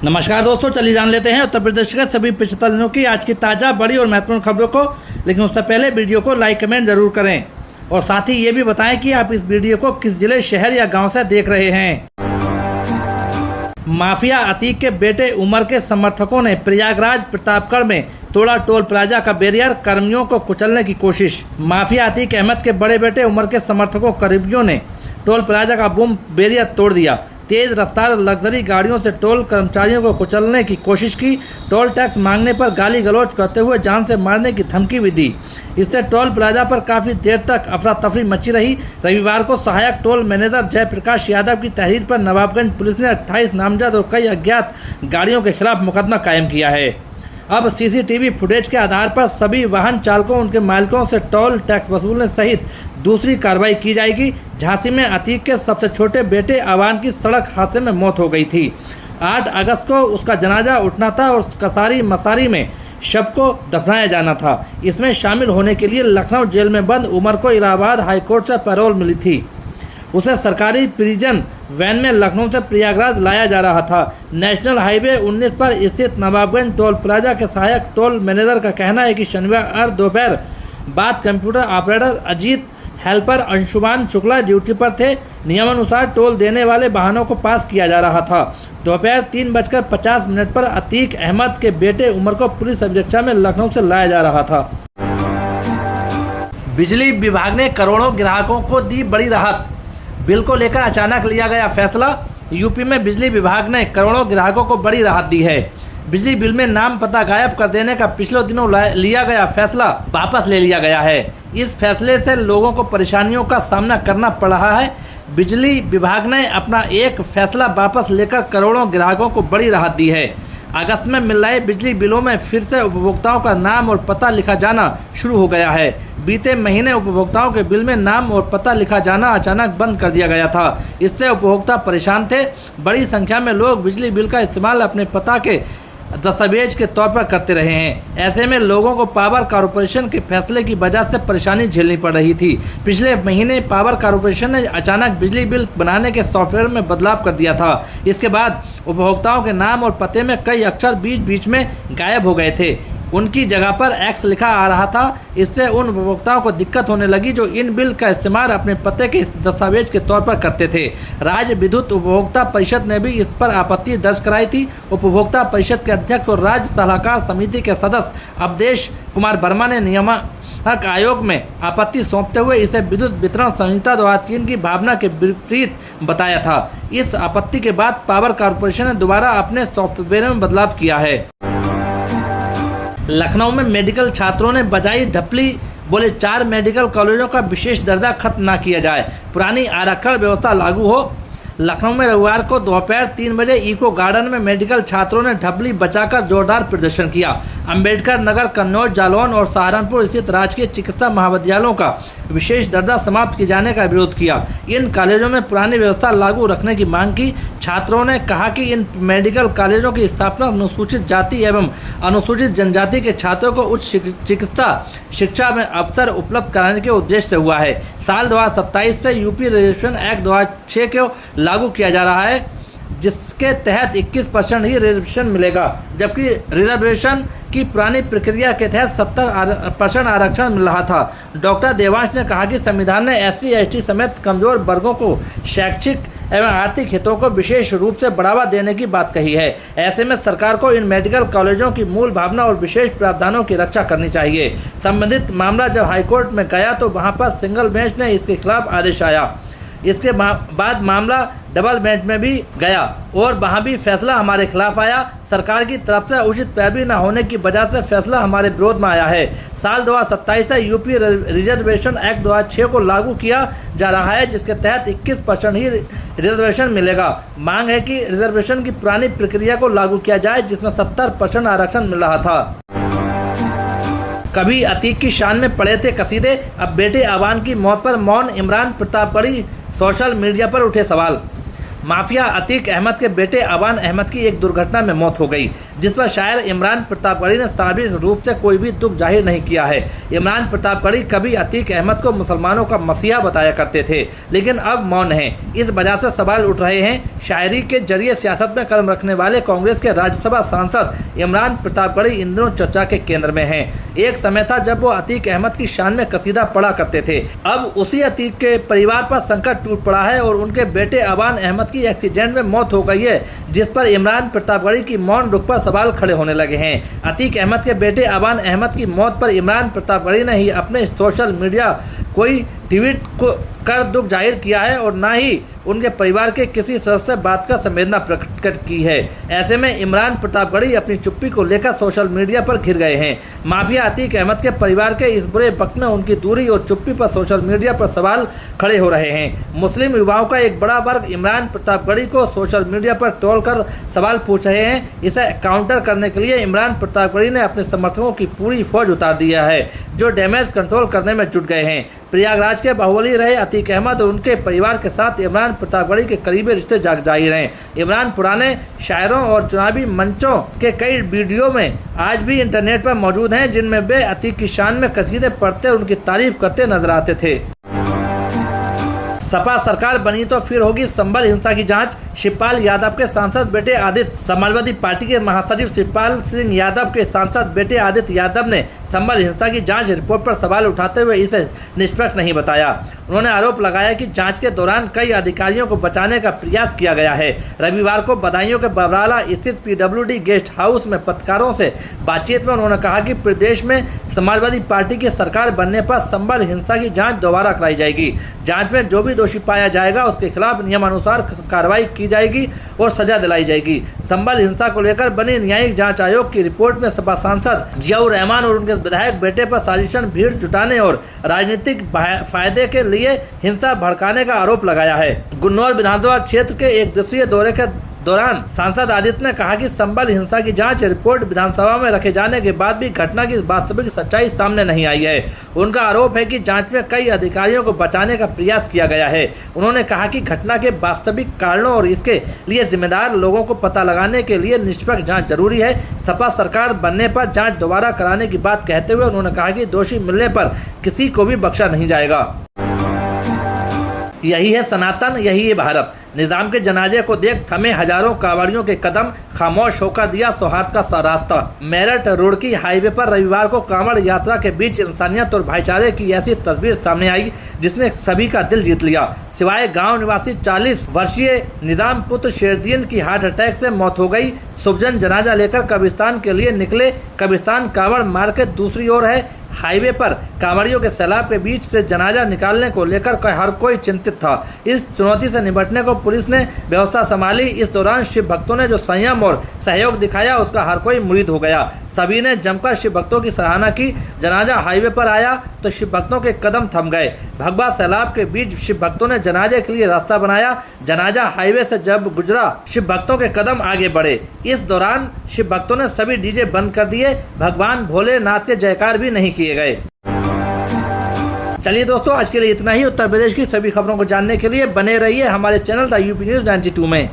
नमस्कार दोस्तों, चलिए जान लेते हैं उत्तर प्रदेश के सभी 75 दिनों की आज की ताज़ा बड़ी और महत्वपूर्ण खबरों को। लेकिन उससे पहले वीडियो को लाइक कमेंट जरूर करें और साथ ही ये भी बताएं कि आप इस वीडियो को किस जिले, शहर या गांव से देख रहे हैं। माफिया अतीक के बेटे उमर के समर्थकों ने प्रयागराज प्रतापगढ़ में तोड़ा टोल प्लाजा का बैरियर, कर्मियों को कुचलने की कोशिश। माफिया अतीक अहमद के बड़े बेटे उमर के समर्थकों कर्मियों ने टोल प्लाजा का बूम बैरियर तोड़ दिया। तेज रफ्तार लग्जरी गाड़ियों से टोल कर्मचारियों को कुचलने की कोशिश की। टोल टैक्स मांगने पर गाली गलौज करते हुए जान से मारने की धमकी भी दी। इससे टोल प्लाजा पर काफी देर तक अफरा तफरी मची रही। रविवार को सहायक टोल मैनेजर जयप्रकाश यादव की तहरीर पर नवाबगंज पुलिस ने 28 नामजद और कई अज्ञात गाड़ियों के खिलाफ मुकदमा कायम किया है। अब सीसीटीवी फुटेज के आधार पर सभी वाहन चालकों, उनके मालिकों से टोल टैक्स वसूलने सहित दूसरी कार्रवाई की जाएगी। झांसी में अतीक के सबसे छोटे बेटे अवान की सड़क हादसे में मौत हो गई थी। 8 अगस्त को उसका जनाजा उठना था और कसारी मसारी में शव को दफनाया जाना था। इसमें शामिल होने के लिए लखनऊ जेल में बंद उमर को इलाहाबाद हाईकोर्ट से पैरोल मिली थी। उसे सरकारी प्रिजन वैन में लखनऊ से प्रयागराज लाया जा रहा था। नेशनल हाईवे 19 पर स्थित नवाबगंज टोल प्लाजा के सहायक टोल मैनेजर का कहना है कि शनिवार दोपहर बाद computer operator Ajit, helper Anshuman Shukla duty पर थे। नियमानुसार टोल देने वाले वाहनों को पास किया जा रहा था। दोपहर 3:50 पर अतीक अहमद के बेटे उमर को पुलिस अभिरक्षा में लखनऊ से लाया जा रहा था। बिजली विभाग ने करोड़ों ग्राहकों को दी बड़ी राहत। बिल को लेकर अचानक लिया गया फैसला। यूपी में बिजली विभाग ने करोड़ों ग्राहकों को बड़ी राहत दी है। बिजली बिल में नाम पता गायब कर देने का पिछले दिनों लिया गया फैसला वापस ले लिया गया है। इस फैसले से लोगों को परेशानियों का सामना करना पड़ रहा है। बिजली विभाग ने अपना एक फैसला वापस लेकर करोड़ों ग्राहकों को बड़ी राहत दी है। अगस्त में मिल रहे बिजली बिलों में फिर से उपभोक्ताओं का नाम और पता लिखा जाना शुरू हो गया है। बीते महीने उपभोक्ताओं के बिल में नाम और पता लिखा जाना अचानक बंद कर दिया गया था। इससे उपभोक्ता परेशान थे। बड़ी संख्या में लोग बिजली बिल का इस्तेमाल अपने पता के दस्तावेज के तौर पर करते रहे हैं। ऐसे में लोगों को पावर कॉरपोरेशन के फैसले की वजह से परेशानी झेलनी पड़ रही थी। पिछले महीने पावर कॉरपोरेशन ने अचानक बिजली बिल बनाने के सॉफ्टवेयर में बदलाव कर दिया था। इसके बाद उपभोक्ताओं के नाम और पते में कई अक्षर बीच बीच में गायब हो गए थे। उनकी जगह पर एक्स लिखा आ रहा था। इससे उन उपभोक्ताओं को दिक्कत होने लगी जो इन बिल का इस्तेमाल अपने पते के दस्तावेज के तौर पर करते थे। राज्य विद्युत उपभोक्ता परिषद ने भी इस पर आपत्ति दर्ज कराई थी। उपभोक्ता परिषद के अध्यक्ष और राज्य सलाहकार समिति के सदस्य अवधेश कुमार वर्मा ने नियामक आयोग में आपत्ति सौंपते हुए इसे विद्युत वितरण संहिता 2003 की भावना के विपरीत बताया था। इस आपत्ति के बाद पावर कॉरपोरेशन ने दोबारा अपने सॉफ्टवेयर में बदलाव किया है। लखनऊ में मेडिकल छात्रों ने बजाई ढपली, बोले 4 मेडिकल कॉलेजों का विशेष दर्जा खत्म न किया जाए, पुरानी आरक्षण व्यवस्था लागू हो। लखनऊ में रविवार को दोपहर 3 बजे इको गार्डन में मेडिकल छात्रों ने ढपली बचाकर जोरदार प्रदर्शन किया। अंबेडकर नगर, कन्नौज, जालौन और सहारनपुर स्थित राजकीय चिकित्सा महाविद्यालयों का विशेष दर्जा समाप्त किए जाने का विरोध किया। इन कॉलेजों में पुरानी व्यवस्था लागू रखने की मांग की। छात्रों ने कहा कि इन मेडिकल कॉलेजों की स्थापना अनुसूचित जाति एवं अनुसूचित जनजाति के छात्रों को उच्च चिकित्सा शिक्षा में अवसर उपलब्ध कराने के उद्देश्य से हुआ है। साल 2027 से यूपी रिजर्वेशन एक्ट 2006 को लागू किया जा रहा है, जिसके तहत 21% ही रिजर्वेशन मिलेगा, जबकि रिजर्वेशन की पुरानी प्रक्रिया के तहत 70% आरक्षण मिल रहा था। डॉक्टर देवांश ने कहा कि संविधान ने SC, ST समेत कमजोर वर्गों को शैक्षिक एवं आर्थिक हितों को विशेष रूप से बढ़ावा देने की बात कही है। ऐसे में सरकार को इन मेडिकल कॉलेजों की मूल भावना और विशेष प्रावधानों की रक्षा करनी चाहिए। संबंधित मामला जब हाईकोर्ट में गया तो वहां पर सिंगल बेंच ने इसके खिलाफ आदेश आया। इसके बाद मामला डबल बेंच में भी गया और वहां भी फैसला हमारे खिलाफ आया। सरकार की तरफ से उचित पैरवी न होने की वजह से फैसला हमारे विरोध में आया है। साल 2027 से यूपी रिजर्वेशन एक्ट 2006 को लागू किया जा रहा है, जिसके तहत 21% ही रिजर्वेशन मिलेगा। मांग है कि रिजर्वेशन की पुरानी प्रक्रिया को लागू किया जाए, जिसमें 70% आरक्षण मिल रहा था। कभी अतीक की शान में पढ़े थे कसीदे, अब बेटे अवान की मौत पर मौन। इमरान प्रतापगढ़ी सोशल मीडिया पर उठे सवाल। माफिया अतीक अहमद के बेटे अबान अहमद की एक दुर्घटना में मौत हो गई, जिस पर शायर इमरान प्रतापगढ़ी ने सार्वजनिक रूप से कोई भी दुख जाहिर नहीं किया है। इमरान प्रतापगढ़ी कभी अतीक अहमद को मुसलमानों का मसीहा बताया करते थे, लेकिन अब मौन हैं। इस वजह से सवाल उठ रहे हैं। शायरी के जरिए सियासत में कदम रखने वाले कांग्रेस के राज्यसभा सांसद इमरान प्रतापगढ़ी इन दिनों चर्चा के केंद्र में हैं। एक समय था जब वो अतीक अहमद की शान में कसीदा पढ़ा करते थे। अब उसी अतीक के परिवार पर संकट टूट पड़ा है और उनके बेटे अबान अहमद की एक्सीडेंट में मौत हो गई है, जिस पर इमरान प्रतापगढ़ी की मौन रुख पर सवाल खड़े होने लगे हैं। अतीक अहमद के बेटे अबान अहमद की मौत पर इमरान प्रतापगढ़ी ने ही अपने सोशल मीडिया कोई ट्वीट कर दुख जाहिर किया है और न ही उनके परिवार के किसी सदस्य से बात कर संवेदना प्रकट की है। ऐसे में इमरान प्रतापगढ़ी अपनी चुप्पी को लेकर सोशल मीडिया पर घिर गए हैं। माफिया अतीक अहमद के परिवार के इस बुरे वक्त में उनकी दूरी और चुप्पी पर सोशल मीडिया पर सवाल खड़े हो रहे हैं। मुस्लिम युवाओं का एक बड़ा वर्ग इमरान प्रतापगढ़ी को सोशल मीडिया पर ट्रोल कर सवाल पूछ रहे हैं। इसे काउंटर करने के लिए इमरान प्रतापगढ़ी ने अपने समर्थकों की पूरी फौज उतार दिया है, जो डैमेज कंट्रोल करने में जुट गए हैं। प्रयागराज के बाहुबली रहे अतीक अहमद और उनके परिवार के साथ इमरान प्रतापगढ़ी के करीबी रिश्ते जाहिर हैं। इमरान पुराने शायरों और चुनावी मंचों के कई वीडियो में आज भी इंटरनेट पर मौजूद हैं, जिनमें वे अतीक की शान में कसीदे पढ़ते और उनकी तारीफ करते नजर आते थे। सपा सरकार बनी तो फिर होगी संभल हिंसा की जांच। शिवपाल यादव के सांसद बेटे आदित्य, समाजवादी पार्टी के महासचिव शिवपाल सिंह यादव के सांसद बेटे आदित्य यादव ने संभल हिंसा की जांच रिपोर्ट पर सवाल उठाते हुए इसे निष्पक्ष नहीं बताया। उन्होंने आरोप लगाया कि जांच के दौरान कई अधिकारियों को बचाने का प्रयास किया गया है। रविवार को बदायूं के बबराला स्थित PWD गेस्ट हाउस में पत्रकारों से बातचीत में उन्होंने कहा कि प्रदेश में समाजवादी पार्टी की सरकार बनने पर संभल हिंसा की जाँच दोबारा कराई जाएगी। जाँच में जो भी दोषी पाया जाएगा उसके खिलाफ नियमानुसार कार्रवाई की जाएगी और सजा दिलाई जाएगी। संभल हिंसा को लेकर बनी न्यायिक जांच आयोग की रिपोर्ट में सपा सांसद जियाउर रहमान और उनके विधायक बेटे पर साजिशन, भीड़ जुटाने और राजनीतिक फायदे के लिए हिंसा भड़काने का आरोप लगाया है। गुन्नौर विधानसभा क्षेत्र के एक दिवसीय दौरे के दौरान सांसद आदित्य ने कहा कि संभल हिंसा की जांच रिपोर्ट विधानसभा में रखे जाने के बाद भी घटना की वास्तविक सच्चाई सामने नहीं आई है। उनका आरोप है कि जांच में कई अधिकारियों को बचाने का प्रयास किया गया है। उन्होंने कहा कि घटना के वास्तविक कारणों और इसके लिए जिम्मेदार लोगों को पता लगाने के लिए निष्पक्ष जाँच जरूरी है। सपा सरकार बनने पर जाँच दोबारा कराने की बात कहते हुए उन्होंने कहा कि दोषी मिलने पर किसी को भी बख्शा नहीं जाएगा। यही है सनातन, यही है भारत। निजाम के जनाजे को देख थमे हजारों कांवड़ियों के कदम, खामोश होकर दिया सौहार्द का रास्ता। मेरठ रुड़की हाईवे पर रविवार को कांवड़ यात्रा के बीच इंसानियत और भाईचारे की ऐसी तस्वीर सामने आई जिसने सभी का दिल जीत लिया। सिवाय गांव निवासी 40 वर्षीय निजाम पुत्र शेरदीन की हार्ट अटैक से मौत हो गई। सुबजन जनाजा लेकर कब्रिस्तान के लिए निकले। कब्रिस्तान कांवड़ मार्केट दूसरी ओर है। हाईवे पर कांवड़ियों के सैलाब के बीच से जनाजा निकालने को लेकर हर कोई चिंतित था। इस चुनौती से निपटने को पुलिस ने व्यवस्था संभाली। इस दौरान शिव भक्तों ने जो संयम और सहयोग दिखाया उसका हर कोई मुरीद हो गया। सभी ने जमकर शिव भक्तों की सराहना की। जनाजा हाईवे पर आया तो शिव भक्तों के कदम थम गए। भगवा सैलाब के बीच शिव भक्तों ने जनाजे के लिए रास्ता बनाया। जनाजा हाईवे से जब गुजरा शिव भक्तों के कदम आगे बढ़े। इस दौरान शिव भक्तों ने सभी डीजे बंद कर दिए। भगवान भोलेनाथ के जयकार भी नहीं किए गए। चलिए दोस्तों, आज के लिए इतना ही। उत्तर प्रदेश की सभी खबरों को जानने के लिए बने रहिए हमारे चैनल द यूपी न्यूज़ 92 में।